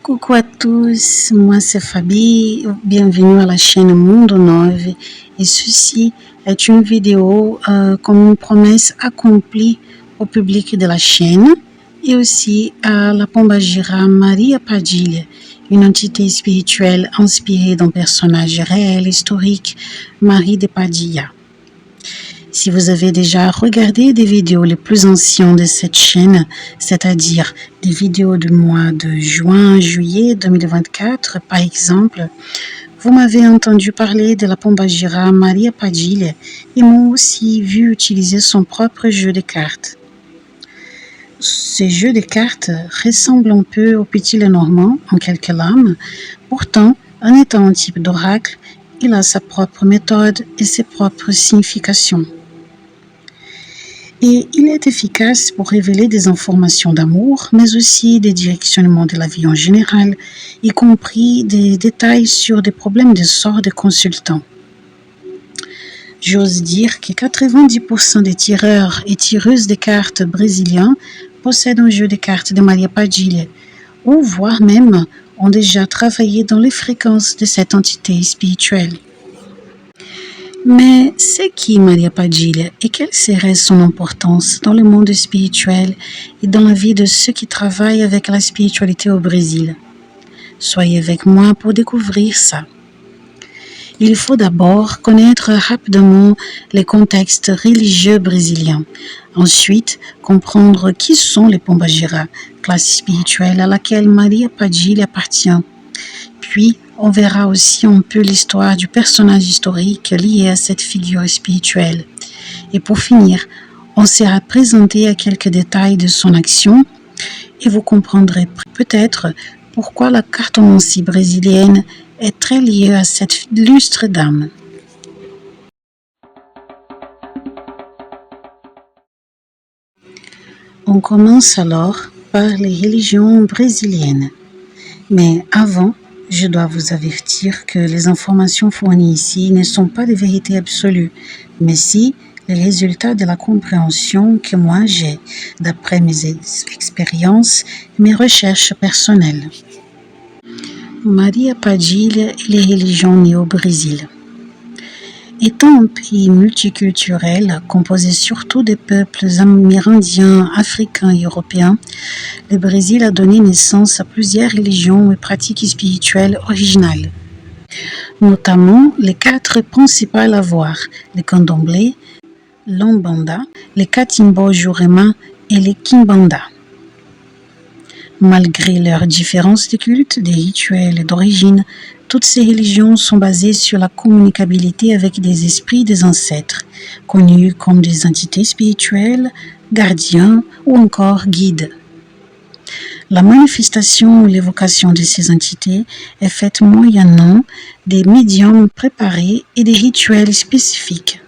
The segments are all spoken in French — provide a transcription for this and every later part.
Coucou à tous, moi c'est Fabi, bienvenue à la chaîne Mundo 9 et ceci est une vidéo comme une promesse accomplie au public de la chaîne et aussi à la Pombagira Maria Padilha, une entité spirituelle inspirée d'un personnage réel historique, Marie de Padilha. Si vous avez déjà regardé des vidéos les plus anciennes de cette chaîne, c'est-à-dire des vidéos du mois de juin-juillet 2024 par exemple, vous m'avez entendu parler de la Pombagira Maria Padilha et m'ont aussi vu utiliser son propre jeu de cartes. Ce jeu de cartes ressemble un peu au Petit Lenormand en quelques lames, pourtant en étant un type d'oracle, il a sa propre méthode et ses propres significations. Et il est efficace pour révéler des informations d'amour, mais aussi des directionnements de la vie en général, y compris des détails sur des problèmes de sort des consultants. J'ose dire que 90% des tireurs et tireuses de cartes brésiliens possèdent un jeu de cartes de Maria Padilha, ou voire même ont déjà travaillé dans les fréquences de cette entité spirituelle. Mais c'est qui Maria Padilha et quelle serait son importance dans le monde spirituel et dans la vie de ceux qui travaillent avec la spiritualité au Brésil? Soyez avec moi pour découvrir ça. Il faut d'abord connaître rapidement les contextes religieux brésiliens. Ensuite, comprendre qui sont les Pombagira, classe spirituelle à laquelle Maria Padilha appartient. Puis, on verra aussi un peu l'histoire du personnage historique lié à cette figure spirituelle. Et pour finir, on sera présenté à quelques détails de son action et vous comprendrez peut-être pourquoi la cartomancie brésilienne est très liée à cette illustre dame. On commence alors par les religions brésiliennes. Mais avant, je dois vous avertir que les informations fournies ici ne sont pas des vérités absolues, mais si les résultats de la compréhension que moi j'ai d'après mes expériences et mes recherches personnelles. Maria Padilha et les religions nées au Brésil. Étant un pays multiculturel, composé surtout des peuples amérindiens, africains et européens, le Brésil a donné naissance à plusieurs religions et pratiques spirituelles originales. Notamment les 4 principales à voir, le candomblé, l'umbanda, le catimbo jurema et le kimbanda. Malgré leurs différences de culte, de rituels et d'origine, toutes ces religions sont basées sur la communicabilité avec des esprits des ancêtres, connus comme des entités spirituelles, gardiens ou encore guides. La manifestation ou l'évocation de ces entités est faite moyennant des médiums préparés et des rituels spécifiques.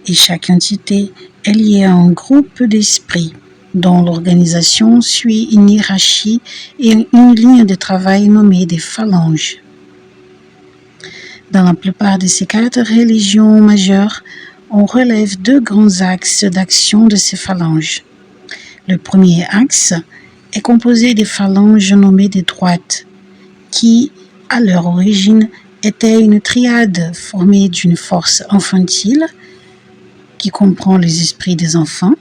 Et chaque entité est liée à un groupe d'esprits dont l'organisation suit une hiérarchie et une ligne de travail nommée des phalanges. Dans la plupart de ces 4 religions majeures, on relève 2 grands axes d'action de ces phalanges. Le premier axe est composé des phalanges nommées des droites, qui, à leur origine, étaient une triade formée d'une force infantile, qui comprend les esprits des enfants,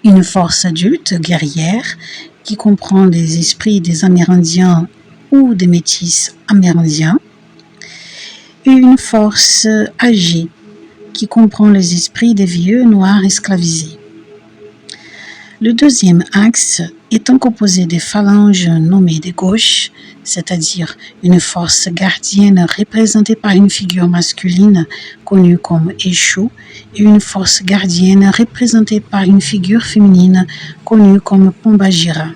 une force adulte, guerrière, qui comprend les esprits des Amérindiens ou des métis amérindiens, et une force âgée, qui comprend les esprits des vieux noirs esclavisés. Le deuxième axe étant composé des phalanges nommées de gauche, c'est-à-dire une force gardienne représentée par une figure masculine connue comme Exu et une force gardienne représentée par une figure féminine connue comme Pombagira.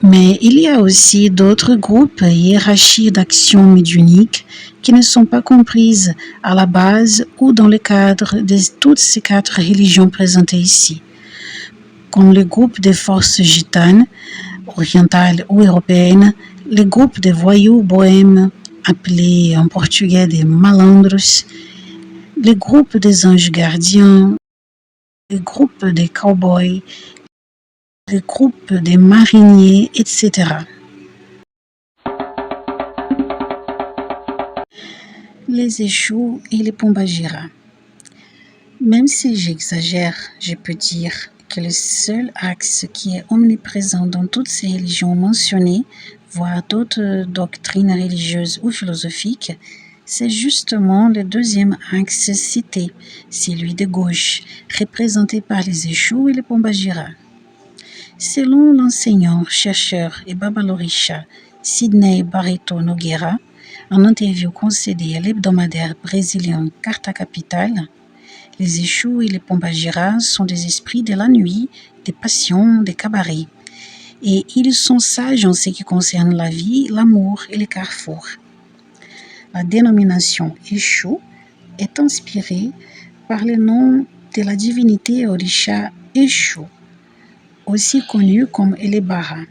Mais il y a aussi d'autres groupes et hiérarchies d'actions médiumniques qui ne sont pas comprises à la base ou dans le cadre de toutes ces 4 religions présentées ici, comme le groupe des forces gitanes, orientales ou européennes, le groupe des voyous bohèmes, appelés en portugais des malandros, le groupe des anges gardiens, le groupe des cowboys, des groupes des mariniers, etc. Les échos et les Pombagira. Même si j'exagère, je peux dire que le seul axe qui est omniprésent dans toutes ces religions mentionnées, voire d'autres doctrines religieuses ou philosophiques, c'est justement le deuxième axe cité, celui de gauche, représenté par les échos et les Pombagira. Selon l'enseignant, chercheur et babalorisha Sidney Barreto Nogueira, en interview concédée à l'hebdomadaire brésilien Carta Capital, les échos et les Pombagira sont des esprits de la nuit, des passions, des cabarets. Et ils sont sages en ce qui concerne la vie, l'amour et les carrefours. La dénomination échou est inspirée par le nom de la divinité Orisha Eshu, aussi connue comme Elebara.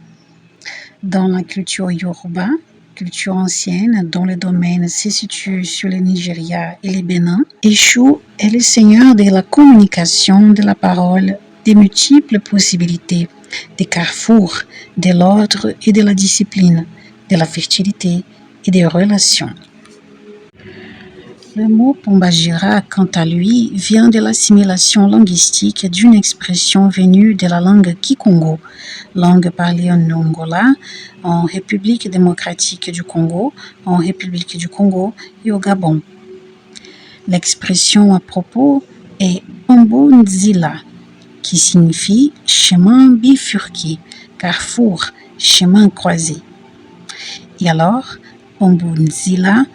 Dans la culture Yoruba, culture ancienne dont le domaine se situe sur le Nigeria et le Bénin, Eshu est le seigneur de la communication, de la parole, des multiples possibilités, des carrefours, de l'ordre et de la discipline, de la fertilité et des relations. Le mot Pombagira, quant à lui, vient de l'assimilation linguistique d'une expression venue de la langue Kikongo, langue parlée en Angola, en République démocratique du Congo, en République du Congo et au Gabon. L'expression à propos est Pombo Nzila, qui signifie chemin bifurqué, carrefour, chemin croisé. Et alors, Pombo Nzila,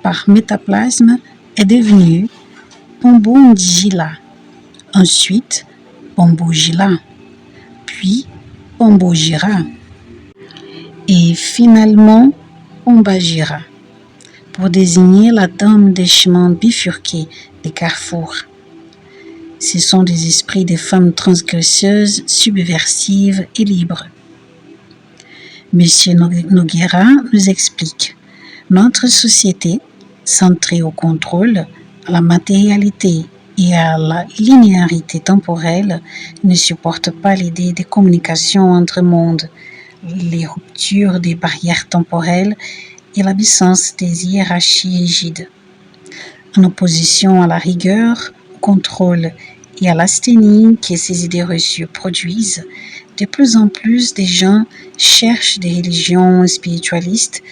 par métaplasme, est devenu Pombo Ndjila, ensuite Pombogila, puis Pombogira, et finalement Pombagira, pour désigner la dame des chemins bifurqués, des carrefours. Ce sont des esprits de femmes transgresseuses, subversives et libres. Monsieur Nogueira nous explique: notre société, centrée au contrôle, à la matérialité et à la linéarité temporelle, ne supporte pas l'idée de communication entre mondes, les ruptures des barrières temporelles et l'absence des hiérarchies rigides. En opposition à la rigueur, au contrôle et à l'asthénie que ces idées reçues produisent, de plus en plus de gens cherchent des religions spiritualistes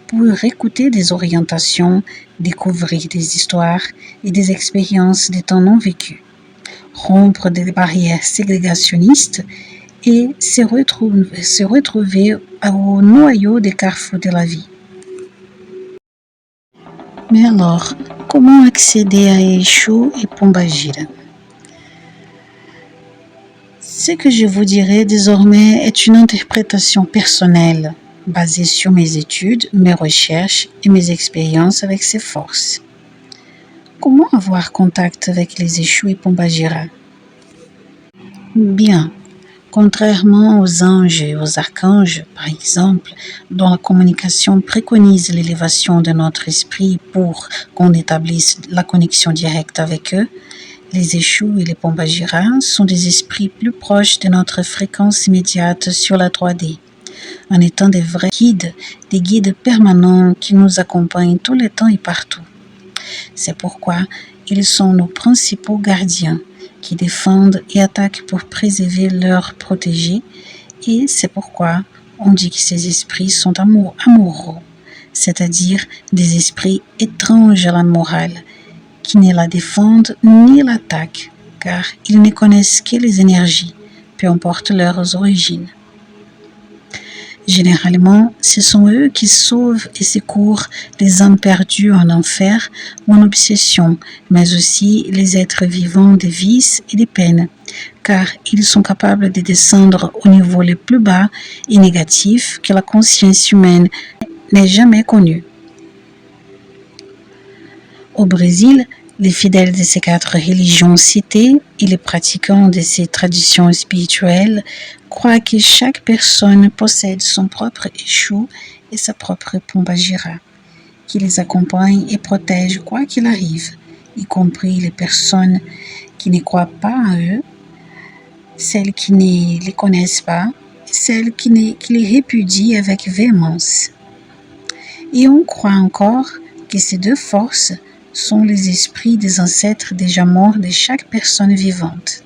pour écouter des orientations, découvrir des histoires et des expériences des temps non vécus, rompre des barrières ségrégationnistes et se retrouver au noyau des carrefours de la vie. Mais alors, comment accéder à Eshu et Pombagira? Ce que je vous dirai désormais est une interprétation personnelle, basée sur mes études, mes recherches et mes expériences avec ces forces. Comment avoir contact avec les échous et Pombagira? Bien, contrairement aux anges et aux archanges, par exemple, dont la communication préconise l'élévation de notre esprit pour qu'on établisse la connexion directe avec eux, les échous et les Pombagira sont des esprits plus proches de notre fréquence immédiate sur la 3D. En étant des vrais guides, des guides permanents qui nous accompagnent tout le temps et partout. C'est pourquoi ils sont nos principaux gardiens, qui défendent et attaquent pour préserver leurs protégés, et c'est pourquoi on dit que ces esprits sont amoureux, c'est-à-dire des esprits étranges à la morale, qui ne la défendent ni l'attaquent, car ils ne connaissent que les énergies, peu importe leurs origines. Généralement, ce sont eux qui sauvent et secourent les âmes perdues en enfer ou en obsession, mais aussi les êtres vivants des vices et des peines, car ils sont capables de descendre au niveau le plus bas et négatif que la conscience humaine n'ait jamais connu. Au Brésil, les fidèles de ces 4 religions citées et les pratiquants de ces traditions spirituelles croient que chaque personne possède son propre échou et sa propre Pombagira, qui les accompagne et protège quoi qu'il arrive, y compris les personnes qui ne croient pas en eux. celles qui ne les connaissent pas et celles qui les répudient avec véhémence. Et on croit encore que ces deux forces sont les esprits des ancêtres déjà morts de chaque personne vivante.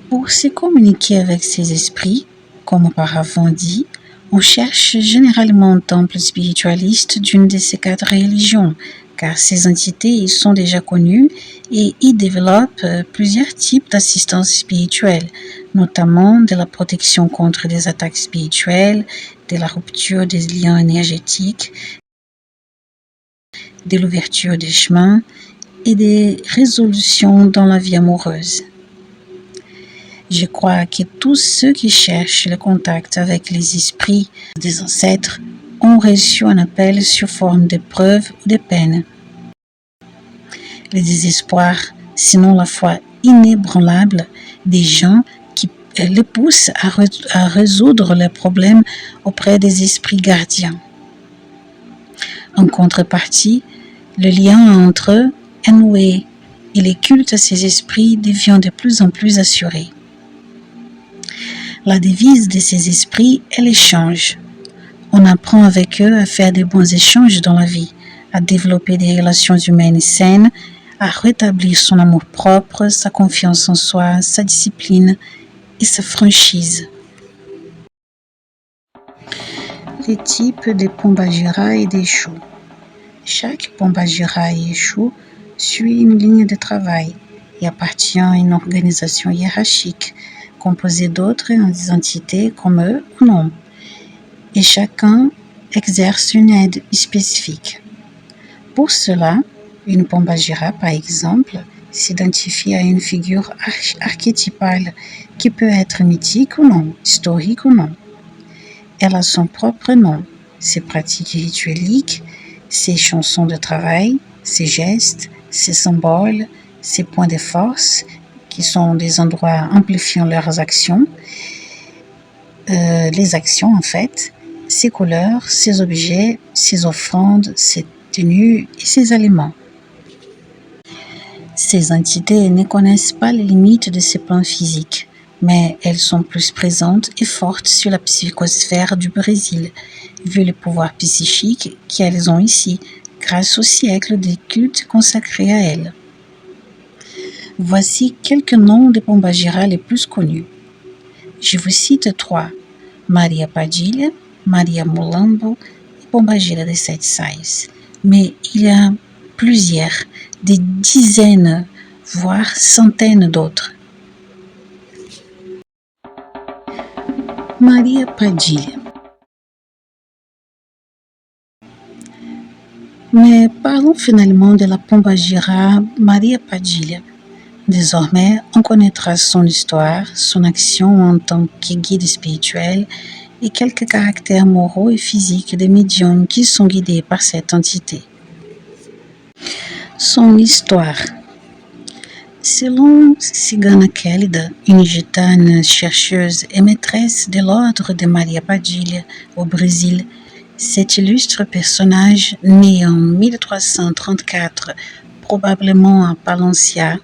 Pour se communiquer avec ces esprits, comme auparavant dit, on cherche généralement un temple spiritualiste d'une de ces 4 religions, car ces entités y sont déjà connues et y développent plusieurs types d'assistance spirituelle, notamment de la protection contre des attaques spirituelles, de la rupture des liens énergétiques, de l'ouverture des chemins et des résolutions dans la vie amoureuse. Je crois que tous ceux qui cherchent le contact avec les esprits des ancêtres ont reçu un appel sous forme d'épreuves ou de peines. Le désespoir, sinon la foi inébranlable des gens qui les poussent à résoudre leurs problèmes auprès des esprits gardiens. En contrepartie, le lien entre eux est noué et les cultes à ces esprits devient de plus en plus assuré. La devise de ces esprits est l'échange. On apprend avec eux à faire de bons échanges dans la vie, à développer des relations humaines saines, à rétablir son amour-propre, sa confiance en soi, sa discipline et sa franchise. Les types de Pombagira et d'Eshu. Chaque Pombagira et Eshu suit une ligne de travail et appartient à une organisation hiérarchique composée d'autres entités comme eux ou non, et chacun exerce une aide spécifique. Pour cela, une Pombagira, par exemple, s'identifie à une figure archétypale qui peut être mythique ou non, historique ou non. Elle a son propre nom, ses pratiques ritueliques, ses chansons de travail, ses gestes, ses symboles, ses points de force, qui sont des endroits amplifiant leurs actions, les actions en fait, ses couleurs, ses objets, ses offrandes, ses tenues et ses aliments. Ces entités ne connaissent pas les limites de ces plans physiques, mais elles sont plus présentes et fortes sur la psychosphère du Brésil, vu le pouvoir psychique qu'elles ont ici, grâce au siècle des cultes consacrés à elles. Voici quelques noms des Pombagira les plus connus. Je vous cite 3, Maria Padilha, Maria Mulambo et Pombagira de Sete Sais. Mais il y a plusieurs, des dizaines, voire centaines d'autres. Maria Padilha. Mais parlons finalement de la Pombagira Maria Padilha. Désormais, on connaîtra son histoire, son action en tant que guide spirituel et quelques caractères moraux et physiques des médiums qui sont guidés par cette entité. Son histoire. Selon Cigana Quélida, une gitane chercheuse et maîtresse de l'ordre de Maria Padilha au Brésil, cet illustre personnage, né en 1334, probablement à Palencia,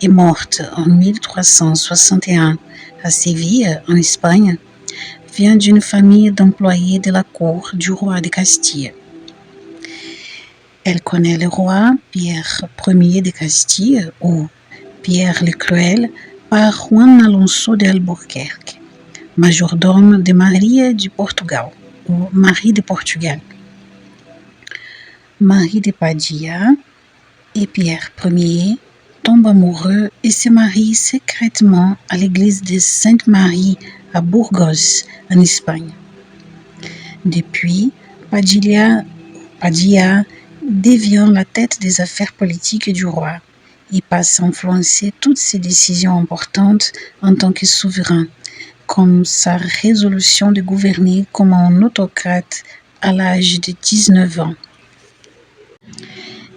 et morte en 1361 à Séville, en Espagne, vient d'une famille d'employés de la cour du roi de Castille. Elle connaît le roi Pierre Ier de Castille, ou Pierre le Cruel, par Juan Alonso de Albuquerque, majordome de Maria de Portugal, ou Marie de Portugal. Marie de Padilla et Pierre Ier tombent amoureux et se marient secrètement à l'église de Sainte-Marie à Burgos, en Espagne. Depuis, Padilla devient la tête des affaires politiques du roi et passe à influencer toutes ses décisions importantes en tant que souverain, comme sa résolution de gouverner comme un autocrate à l'âge de 19 ans.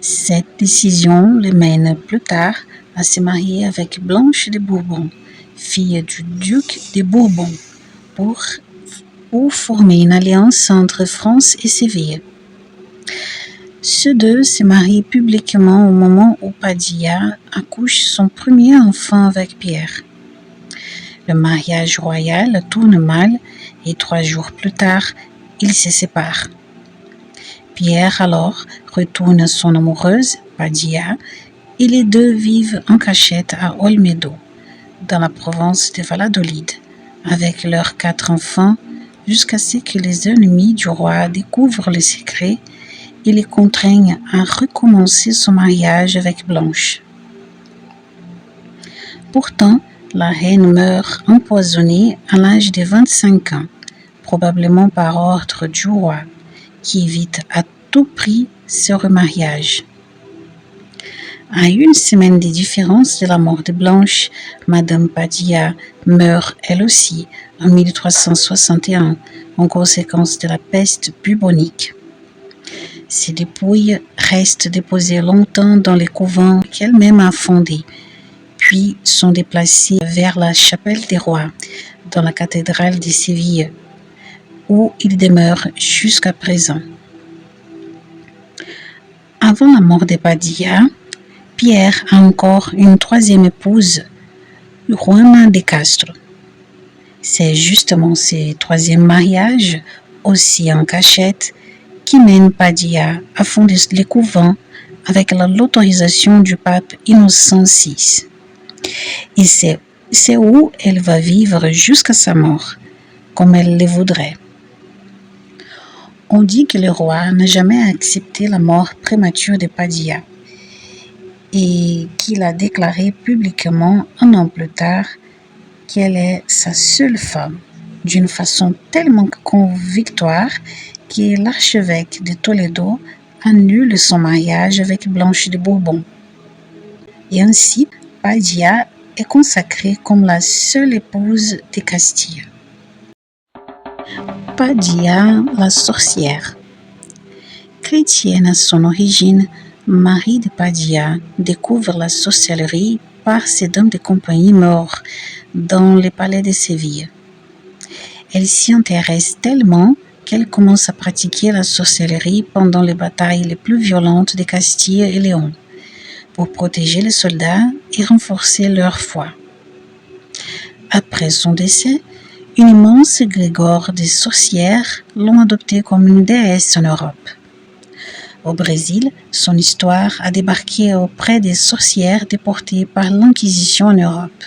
Cette décision le mène plus tard à se marier avec Blanche de Bourbon, fille du duc de Bourbon, pour former une alliance entre France et Séville. Ceux deux se marient publiquement au moment où Padilla accouche son premier enfant avec Pierre. Le mariage royal tourne mal et 3 jours plus tard, ils se séparent. Pierre alors retourne à son amoureuse, Padilla, et les deux vivent en cachette à Olmedo, dans la province de Valladolid, avec leurs 4 enfants, jusqu'à ce que les ennemis du roi découvrent le secret et les contraignent à recommencer son mariage avec Blanche. Pourtant, la reine meurt empoisonnée à l'âge de 25 ans, probablement par ordre du roi, qui évite à tout prix ce remariage. À 1 semaine de différence de la mort de Blanche, Madame Padilla meurt elle aussi en 1361 en conséquence de la peste bubonique. Ses dépouilles restent déposées longtemps dans les couvents qu'elle-même a fondés, puis sont déplacées vers la chapelle des rois, dans la cathédrale de Séville, où il demeure jusqu'à présent. Avant la mort de Padilla, Pierre a encore une 3e épouse, Juana de Castro. C'est justement ce 3e mariage, aussi en cachette, qui mène Padilla à fonder les couvents avec l'autorisation du pape Innocent VI. Et c'est où elle va vivre jusqu'à sa mort, comme elle le voudrait. On dit que le roi n'a jamais accepté la mort prématurée de Padilla et qu'il a déclaré publiquement 1 an plus tard qu'elle est sa seule femme, d'une façon tellement convictoire que l'archevêque de Toledo annule son mariage avec Blanche de Bourbon. Et ainsi, Padilla est consacrée comme la seule épouse de Castille. Padilla, la sorcière. Chrétienne à son origine, Marie de Padilla découvre la sorcellerie par ses dames de compagnie morts dans le palais de Séville. Elle s'y intéresse tellement qu'elle commence à pratiquer la sorcellerie pendant les batailles les plus violentes de Castille et Léon, pour protéger les soldats et renforcer leur foi. Après son décès, une immense égrégore de sorcières l'ont adoptée comme une déesse en Europe. Au Brésil, son histoire a débarqué auprès des sorcières déportées par l'Inquisition en Europe.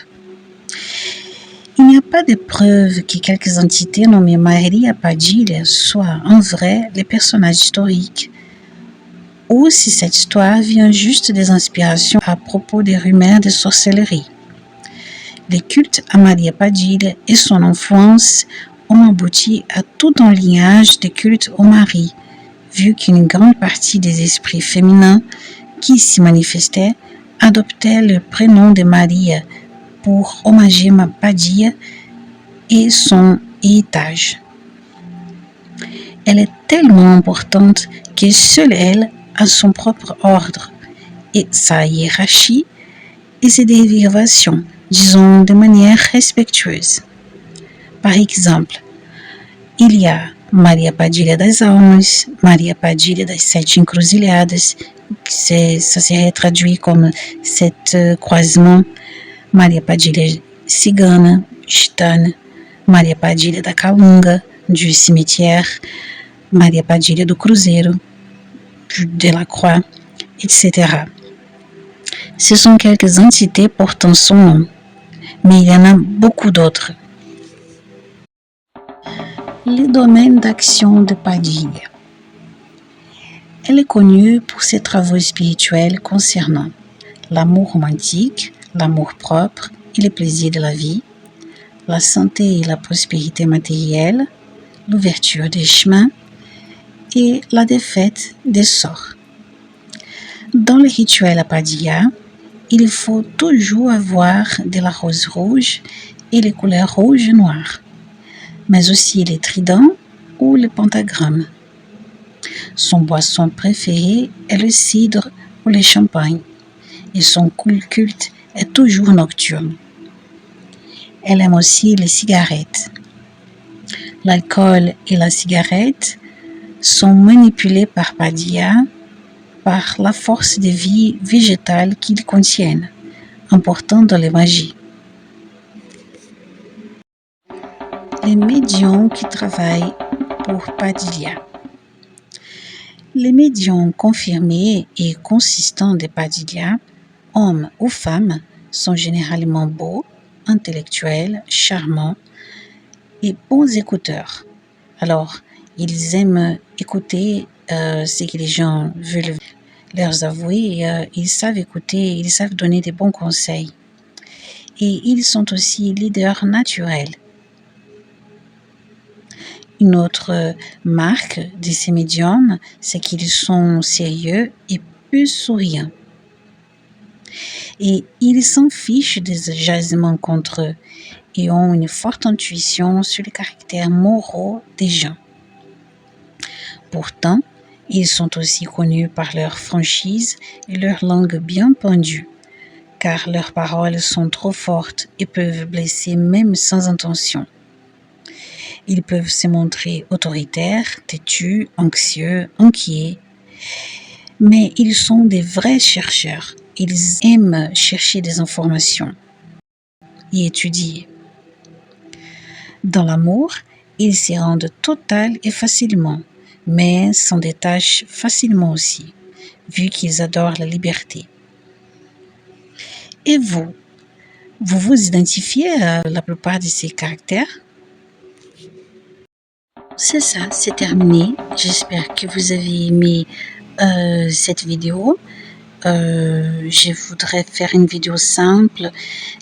Il n'y a pas de preuve que quelques entités nommées Maria Padilla soient en vrai les personnages historiques, ou si cette histoire vient juste des inspirations à propos des rumeurs de sorcellerie. Les cultes à Maria Padilla et son influence ont abouti à tout un lignage de cultes au mari, vu qu'une grande partie des esprits féminins qui s'y manifestaient adoptaient le prénom de Maria pour homager Padilla et son héritage. Elle est tellement importante que seule elle a son propre ordre et sa hiérarchie et ses dérivations, disons de manière respectueuse. Par exemple, il y a Maria Padilla das Almas, Maria Padilla das 7 Encruzilhadas, ça serait traduit comme 7 croisements, Maria Padilla cigana, gitana, Maria Padilla da Calunga, du cimetière, Maria Padilla do Cruzeiro, de la Croix, etc. Ce sont quelques entités portant son nom, mais il y en a beaucoup d'autres. Le domaine d'action de Padilla. Elle est connue pour ses travaux spirituels concernant l'amour romantique, l'amour propre et les plaisirs de la vie, la santé et la prospérité matérielle, l'ouverture des chemins et la défaite des sorts. Dans le rituel à Padilla, il faut toujours avoir de la rose rouge et les couleurs rouge et noire, mais aussi les tridents ou le pentagramme. Son boisson préférée est le cidre ou le champagne, et son culte est toujours nocturne. Elle aime aussi les cigarettes. L'alcool et la cigarette sont manipulés par Padilla par la force de vie végétale qu'ils contiennent, important dans les magies. Les médiums qui travaillent pour Padilla. Les médiums confirmés et consistants de Padilla, hommes ou femmes, sont généralement beaux, intellectuels, charmants et bons écouteurs. Alors, ils aiment écouter ce que les gens veulent leur avouer, ils savent écouter, ils savent donner des bons conseils. Et ils sont aussi leaders naturels. Une autre marque de ces médiums, c'est qu'ils sont sérieux et peu souriants. Et ils s'en fichent des jasements contre eux et ont une forte intuition sur les caractères moraux des gens. Pourtant, ils sont aussi connus par leur franchise et leur langue bien pendue, car leurs paroles sont trop fortes et peuvent blesser même sans intention. Ils peuvent se montrer autoritaires, têtus, anxieux, inquiets, mais ils sont des vrais chercheurs. Ils aiment chercher des informations et étudier. Dans l'amour, ils s'y rendent total et facilement, mais s'en détachent facilement aussi, vu qu'ils adorent la liberté. Et vous vous identifiez à la plupart de ces caractères? C'est ça, c'est terminé. J'espère que vous avez aimé cette vidéo. Je voudrais faire une vidéo simple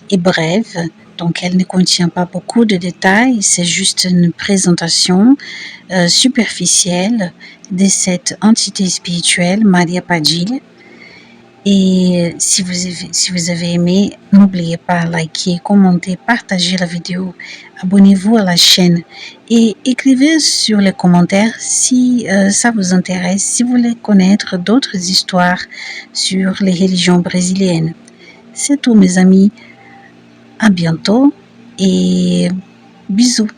et brève, donc elle ne contient pas beaucoup de détails, c'est juste une présentation superficielle de cette entité spirituelle, Maria Padilla. Et si vous avez aimé, n'oubliez pas de liker, commenter, partager la vidéo, abonnez-vous à la chaîne et écrivez sur les commentaires si ça vous intéresse, si vous voulez connaître d'autres histoires sur les religions brésiliennes. C'est tout mes amis, à bientôt et bisous.